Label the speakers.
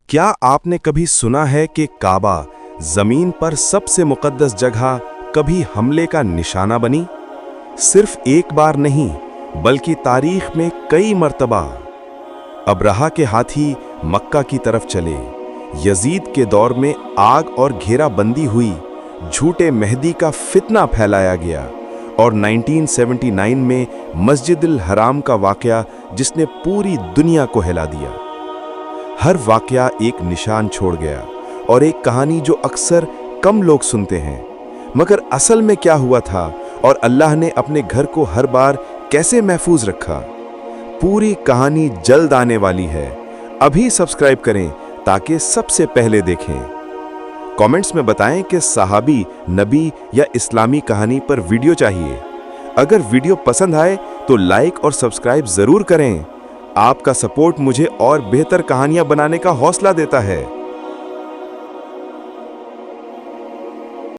Speaker 1: क्या आपने कभी सुना है कि काबा जमीन पर सबसे मुकद्दस जगह कभी हमले का निशाना बनी? सिर्फ एक बार नहीं, बल्कि तारीख में कई मर्तबा। अब्राहा के हाथी मक्का की तरफ चले, यजीद के दौर में आग और घेराबंदी हुई, झूठे मेहदी का फितना फैलाया गया, और 1979 में मस्जिदुल हराम का वाकया जिसने पूरी दुनिया को हिला दिया। हर वाकया एक निशान छोड़ गया और एक कहानी जो अक्सर कम लोग सुनते हैं। मगर असल में क्या हुआ था और अल्लाह ने अपने घर को हर बार कैसे महफूज रखा, पूरी कहानी जल्द आने वाली है। अभी सब्सक्राइब करें ताकि सबसे पहले देखें। कमेंट्स में बताएं कि सहाबी, नबी या इस्लामी कहानी पर वीडियो चाहिए। अगर वीडियो पसंद आए तो लाइक और सब्सक्राइब जरूर करें। आपका सपोर्ट मुझे और बेहतर कहानियां बनाने का हौसला देता है।